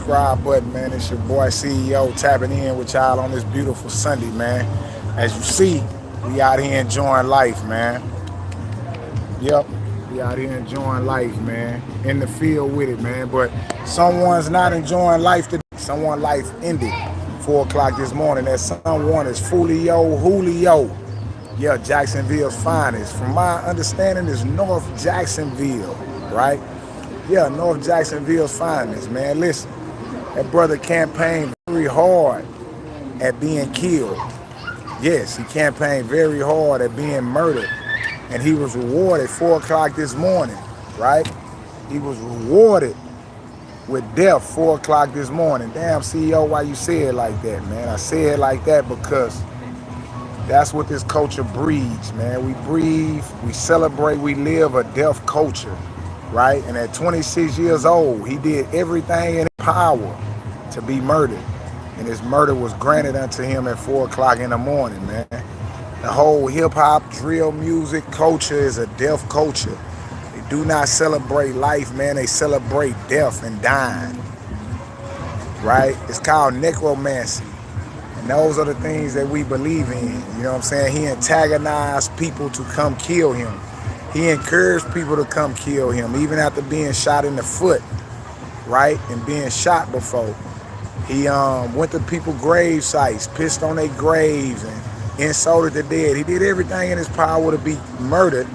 subscribe button, man. It's your boy CEO tapping in with y'all on this beautiful Sunday, man. As you see, we out here enjoying life, man. Yep, we out here enjoying life, man. In the field with it, man. But someone's not enjoying life today. Someone life ended 4 o'clock this morning. That someone is Julio. Yeah, Jacksonville's finest. From my understanding, is North Jacksonville, right? Yeah, North Jacksonville's finest, man. Listen, that brother campaigned very hard at being killed. Yes, he campaigned very hard at being murdered. And he was rewarded 4 o'clock this morning, right? He was rewarded with death 4 o'clock this morning. Damn, CEO, why you say it like that, man? I say it like that because that's what this culture breeds, man. We breathe, we celebrate, we live a deaf culture, right? And at 26 years old, he did everything in his power to be murdered. And his murder was granted unto him at 4 o'clock in the morning, man. The whole hip-hop, drill music culture is a deaf culture. They do not celebrate life, man. They celebrate death and dying, right? It's called necromancy. And those are the things that we believe in. You know what I'm saying? He antagonized people to come kill him. He encouraged people to come kill him, even after being shot in the foot, right? And being shot before. He went to people's grave sites, pissed on their graves, and insulted the dead. He did everything in his power to be murdered,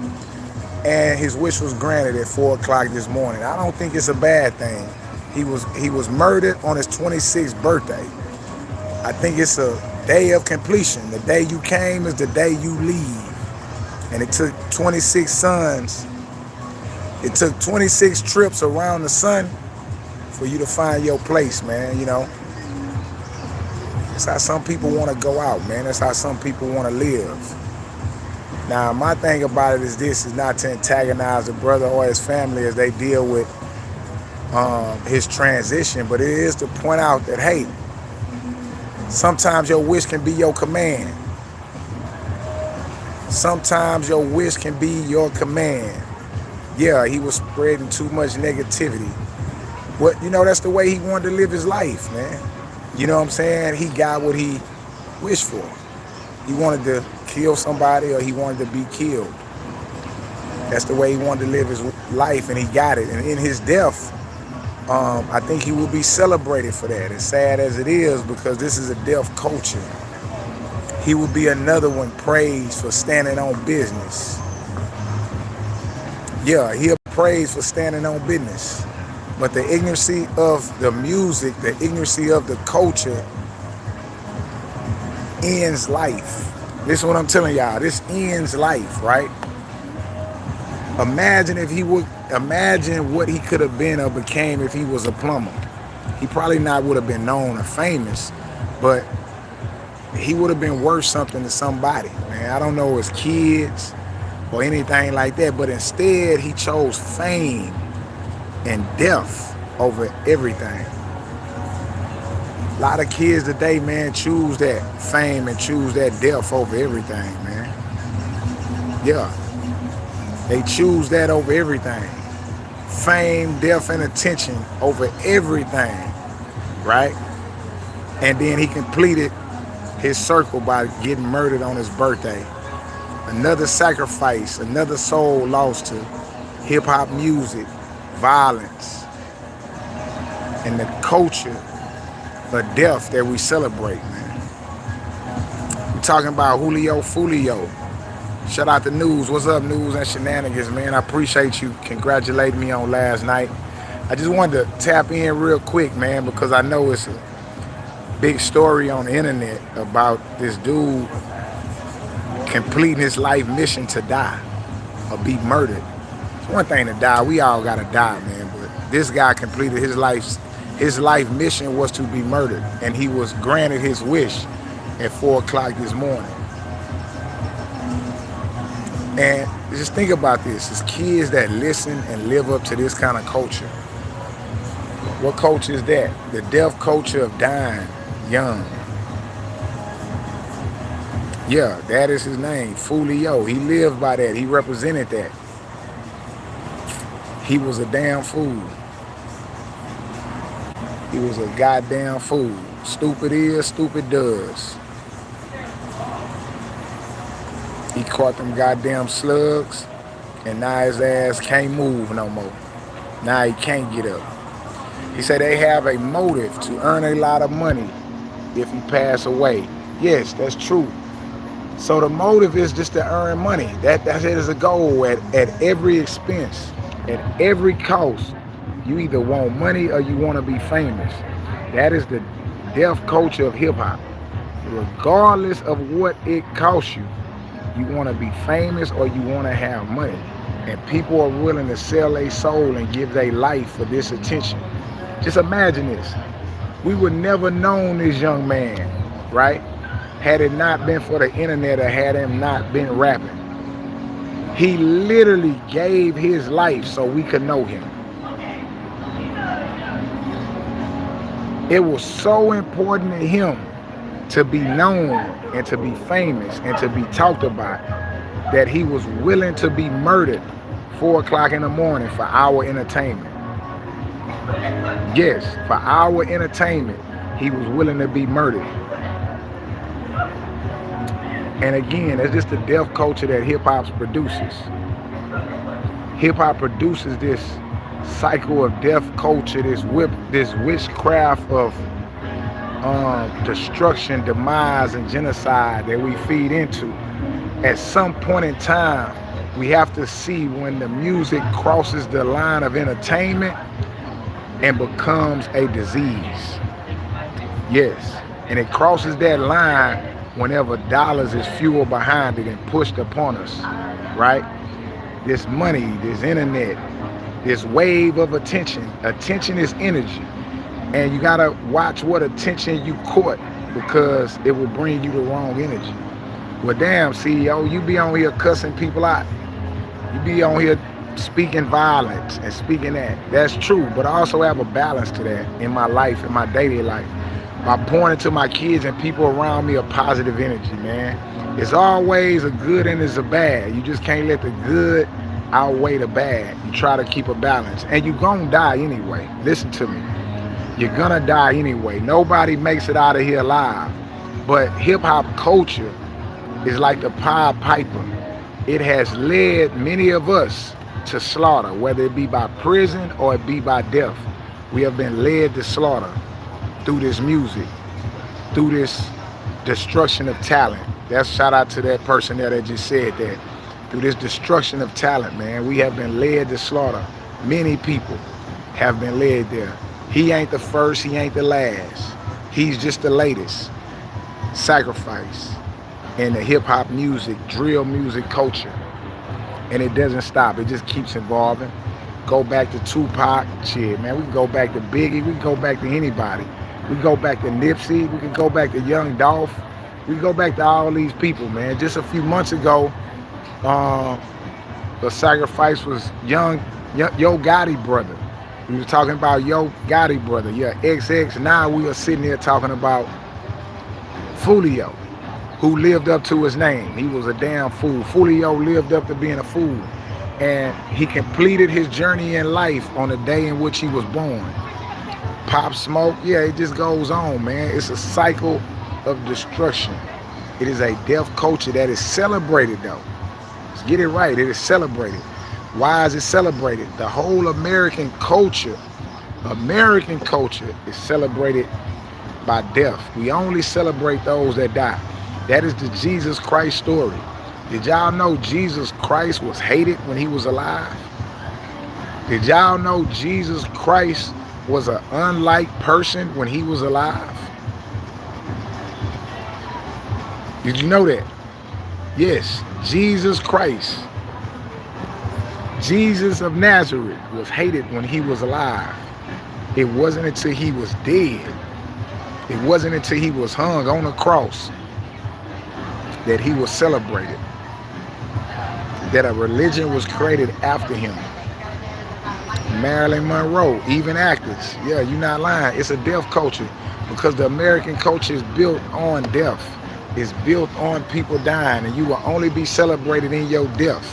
and his wish was granted at 4 o'clock this morning. I don't think it's a bad thing. He was murdered on his 26th birthday. I think it's a day of completion. The day you came is the day you leave. And it took 26 suns. It took 26 trips around the sun for you to find your place, man, you know. That's how some people want to go out, man. That's how some people want to live. Now, my thing about it is this, is not to antagonize the brother or his family as they deal with his transition, but it is to point out that, hey, sometimes your wish can be your command. Sometimes your wish can be your command. Yeah, he was spreading too much negativity. But, you know, that's the way he wanted to live his life, man. You know what I'm saying? He got what he wished for. He wanted to kill somebody or he wanted to be killed. That's the way he wanted to live his life, and he got it. And in his death, I think he will be celebrated for that. As sad as it is, because this is a deaf culture. He will be another one praised for standing on business. Yeah, he'll praise for standing on business. But the ignorancy of the music, the ignorancy of the culture ends life. This is what I'm telling y'all. This ends life, right? Imagine what he could have been or became if he was a plumber. He probably not would have been known or famous, but he would have been worth something to somebody, man. I don't know his kids or anything like that, but instead he chose fame and death over everything. A lot of kids today, man, choose that fame and choose that death over everything, man. Yeah. They choose that over everything. Fame, death, and attention over everything, right? And then he completed his circle by getting murdered on his birthday. Another sacrifice, another soul lost to hip-hop music, violence, and the culture of death that we celebrate, man. We're talking about Julio Foolio. Shout out to News. What's up, News and Shenanigans, man? I appreciate you congratulating me on last night. I just wanted to tap in real quick, man, because I know it's a big story on the internet about this dude completing his life mission to die or be murdered. It's one thing to die. We all gotta die, man. But this guy completed his life mission was to be murdered, and he was granted his wish at 4 o'clock this morning. And just think about this. It's kids that listen and live up to this kind of culture. What culture is that? The deaf culture of dying young. Yeah, that is his name, Foolio. He lived by that. He represented that. He was a damn fool. He was a goddamn fool. Stupid is, stupid does. He caught them goddamn slugs, and now his ass can't move no more. Now he can't get up. He said they have a motive to earn a lot of money if he pass away. Yes, that's true. So the motive is just to earn money. That is a goal at every expense, at every cost. You either want money or you want to be famous. That is the death culture of hip hop. Regardless of what it costs you, you want to be famous or you want to have money. And people are willing to sell their soul and give their life for this attention. Just imagine this. We would never known this young man, right? Had it not been for the internet or had him not been rapping. He literally gave his life so we could know him. It was so important to him to be known and to be famous and to be talked about that he was willing to be murdered 4 o'clock in the morning for our entertainment. Yes, for our entertainment, he was willing to be murdered. And again, it's just the death culture that hip-hop produces. Hip-hop produces this cycle of death culture, this witchcraft of destruction, demise, and genocide that we feed into. At some point in time, we have to see when the music crosses the line of entertainment and becomes a disease. Yes, and it crosses that line whenever dollars is fueled behind it and pushed upon us, right? This money, this internet, this wave of attention. Attention is energy. And you gotta watch what attention you caught because it will bring you the wrong energy. Well, damn, CEO, you be on here cussing people out. You be on here speaking violence and speaking that. That's true, but I also have a balance to that in my life, in my daily life. By pointing to my kids and people around me a positive energy, man. It's always a good and it's a bad. You just can't let the good outweigh the bad. You try to keep a balance. And you're gonna die anyway. Listen to me. You're gonna die anyway. Nobody makes it out of here alive. But hip-hop culture is like the Pied Piper. It has led many of us to slaughter, whether it be by prison or it be by death. We have been led to slaughter through this music, through this destruction of talent. That's shout out to that person there that just said that. Through this destruction of talent, man, we have been led to slaughter. Many people have been led there. He ain't the first, he ain't the last. He's just the latest. Sacrifice in the hip-hop music, drill music culture. And it doesn't stop, it just keeps evolving. Go back to Tupac, shit, man, we can go back to Biggie, we can go back to anybody. We can go back to Nipsey, we can go back to Young Dolph. We can go back to all these people, man. Just a few months ago, the sacrifice was Yo Gotti brother. We were talking about Yo Gotti brother, yeah, XX. Now we are sitting here talking about Julio, who lived up to his name. He was a damn fool. Julio lived up to being a fool. And he completed his journey in life on the day in which he was born. Pop Smoke, yeah, it just goes on, man. It's a cycle of destruction. It is a death culture that is celebrated, though. Let's get it right, it is celebrated. Why is it celebrated? The whole American culture is celebrated by death. We only celebrate those that die. That is the Jesus Christ story. Did y'all know Jesus Christ was hated when he was alive? Did y'all know Jesus Christ was an unliked person when he was alive? Did you know that? Yes, Jesus Christ, Jesus of Nazareth, was hated when he was alive. It wasn't until he was dead, it wasn't until he was hung on a cross that he was celebrated, that a religion was created after him. Marilyn Monroe, even actors. Yeah, you're not lying. It's a death culture because the American culture is built on death. It's built on people dying, and you will only be celebrated in your death.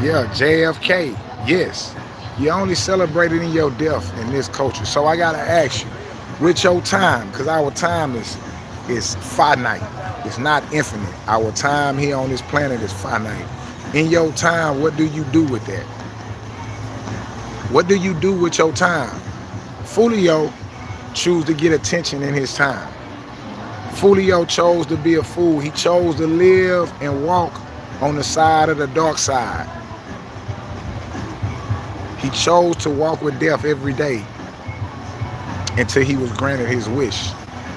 Yeah, JFK, yes. You only celebrated in your death in this culture. So I gotta ask you, with your time, because our time is finite. It's not infinite. Our time here on this planet is finite. In your time, what do you do with that? What do you do with your time? Fulio chose to get attention in his time. Fulio chose to be a fool. He chose to live and walk on the side of the dark side. He chose to walk with death every day until he was granted his wish,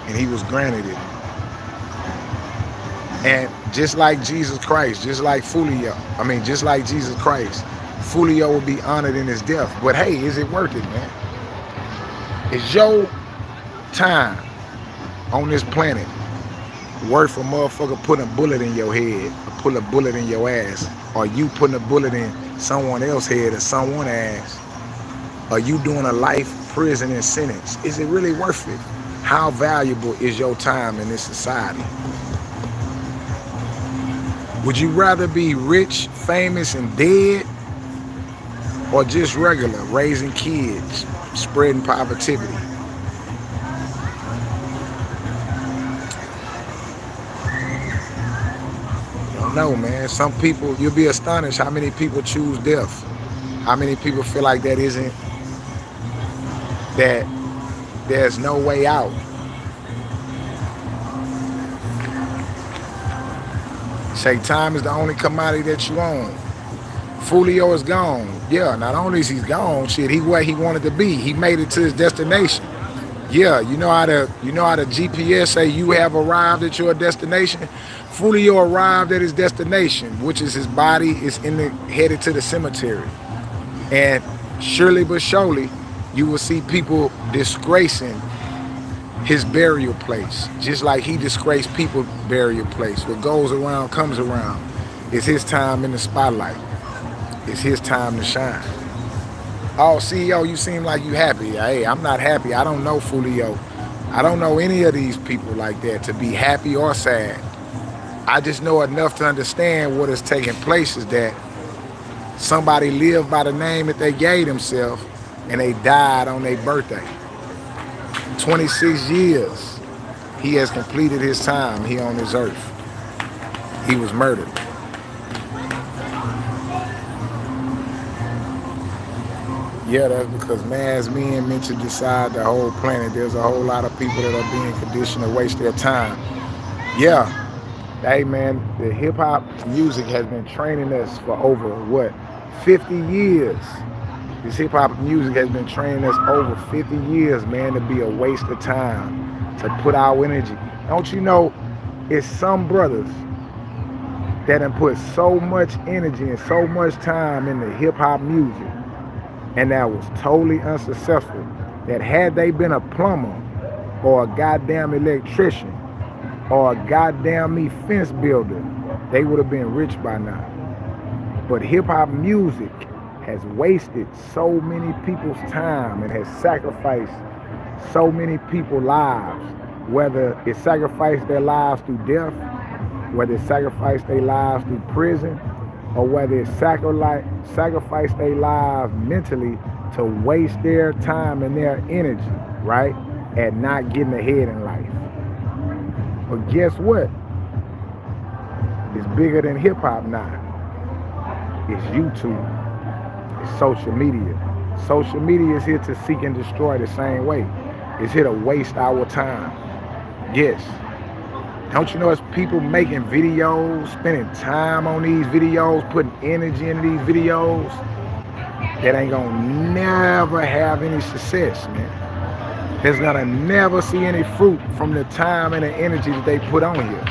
and he was granted it. And just like Jesus Christ, just like just like Jesus Christ, Fulio will be honored in his death. But hey, is it worth it, man? Is your time on this planet worth a motherfucker putting a bullet in your head, or putting a bullet in your ass, or you putting a bullet in someone else's head or someone's ass? Are you doing a life prison and sentence? Is it really worth it? How valuable is your time in this society? Would you rather be rich, famous, and dead, or just regular, raising kids, spreading positivity? I don't know, man. Some people, you'll be astonished how many people choose death. How many people feel like that there's no way out. Say time is the only commodity that you own. Fulio is gone. Yeah, not only is he gone, shit, he where he wanted to be. He made it to his destination. Yeah, you know how the GPS say you have arrived at your destination? Fulio arrived at his destination, which is his body is headed to the cemetery. And surely but surely, you will see people disgracing his burial place, just like he disgraced people's burial place. What goes around comes around. It's his time in the spotlight. It's his time to shine. Oh, CEO, you seem like you happy. Hey, I'm not happy. I don't know Fulio. I don't know any of these people like that to be happy or sad. I just know enough to understand what is taking place is that somebody lived by the name that they gave themselves and they died on their birthday. 26 years he has completed his time here on this earth. He was murdered. Yeah, that's because man's men meant to decide the whole planet. There's a whole lot of people that are being conditioned to waste their time. Yeah. Hey man, the hip hop music has been training us for over 50 years. This hip hop music has been training us over 50 years, man, to be a waste of time, to put our energy. Don't you know, it's some brothers that have put so much energy and so much time in the hip hop music, and that was totally unsuccessful, that had they been a plumber or a goddamn electrician or a goddamn fence builder, they would have been rich by now. But hip hop music has wasted so many people's time and has sacrificed so many people's lives, whether it sacrificed their lives through death, whether it sacrificed their lives through prison, or whether it sacrificed their lives mentally to waste their time and their energy, right, at not getting ahead in life. But guess what? It's bigger than hip hop now. It's YouTube. It's social media. Social media is here to seek and destroy the same way. It's here to waste our time. Yes. Don't you know it's people making videos, spending time on these videos, putting energy into these videos that ain't gonna never have any success, man. That's gonna never see any fruit from the time and the energy that they put on here.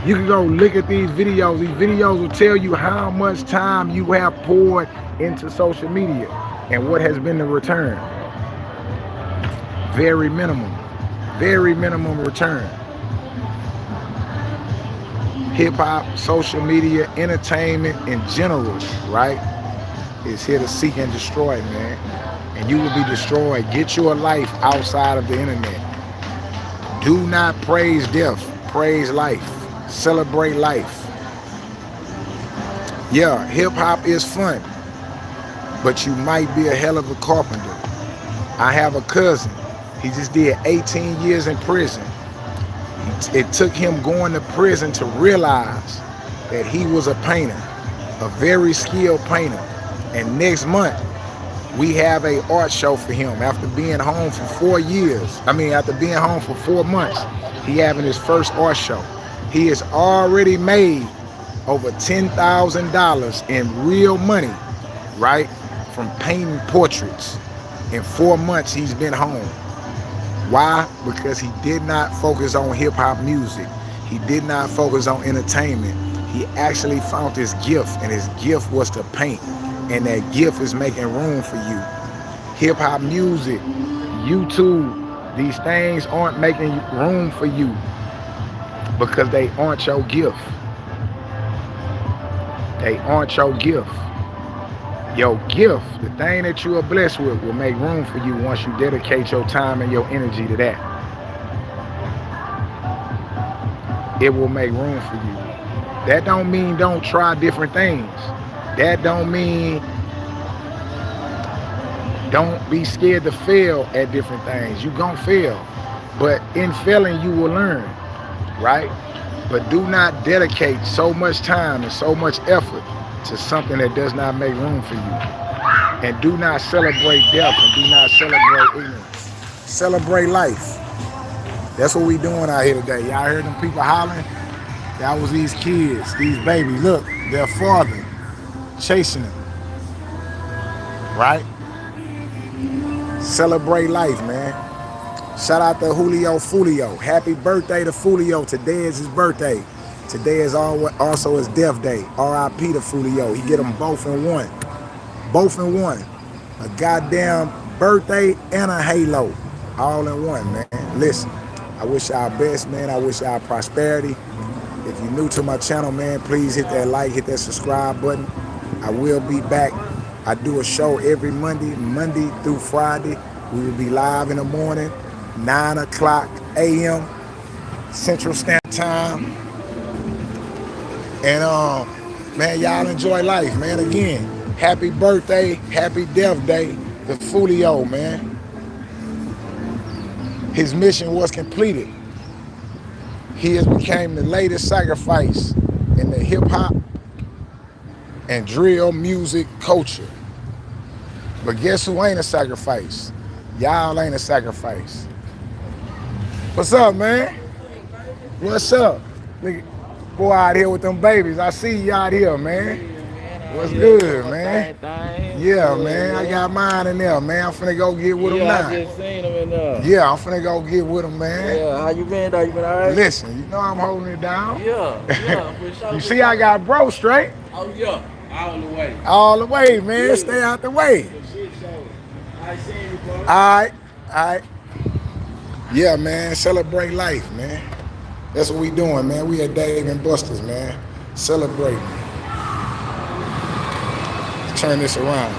You can go look at these videos. These videos will tell you how much time you have poured into social media and what has been the return. Very minimum return. Hip hop, social media, entertainment in general, right, is here to seek and destroy, man. And you will be destroyed. Get your life outside of the internet. Do not praise death, praise life. Celebrate life. Yeah, hip hop is fun. but you might be a hell of a carpenter. I have a cousin. He just did 18 years in prison. It took him going to prison to realize that he was a painter, a very skilled painter. And next month, we have a art show for him. After being home for 4 years, after being home for 4 months, he having his first art show. He has already made over $10,000 in real money, right? From painting portraits. In 4 months, he's been home. Why? Because he did not focus on hip hop music. He did not focus on entertainment. He actually found his gift, and his gift was to paint. And that gift is making room for you. Hip hop music, YouTube, these things aren't making room for you because they aren't your gift. They aren't your gift. Your gift, the thing that you are blessed with, will make room for you once you dedicate your time and your energy to that. It will make room for you. That don't mean don't try different things. That don't mean don't be scared to fail at different things. You gonna fail. But in failing, you will learn, right? But do not dedicate so much time and so much effort to something that does not make room for you. And do not celebrate death, and do not celebrate ignorance. Celebrate life. That's what we doing out here today. Y'all heard them people hollering? That was these kids, these babies. Look, their father chasing them, right? Celebrate life, man. Shout out to Julio Foolio. Happy birthday to Foolio. Today is his birthday. Today is also his death day. R.I.P. to Foolio. He get them both in one. Both in one. A goddamn birthday and a halo. All in one, man. Listen, I wish y'all best, man. I wish y'all prosperity. If you're new to my channel, man, please hit that like, hit that subscribe button. I will be back. I do a show every Monday through Friday. We will be live in the morning, 9 o'clock a.m. Central Standard Time. And man, y'all enjoy life, man. Again, happy birthday, happy death day to Julio, man. His mission was completed. He has become the latest sacrifice in the hip hop and drill music culture. But guess who ain't a sacrifice? Y'all ain't a sacrifice. What's up, man? What's up? Look, boy out here with them babies. I see you out here, man. What's good, man? Yeah, man. I got mine in there, man. I'm finna go get with them now. I just seen them in there. Yeah, I'm finna go get with them, man. Yeah, how you been, though? You been all right? Listen, you know I'm holding it down. Yeah, for sure. You see I got bro straight? Oh, yeah. All the way. All the way, man. Stay out the way. Shit show. I seen you, bro. All right. Yeah, man. Celebrate life, man. That's what we doing, man. We at Dave and Buster's, man. Celebrating. Turn this around.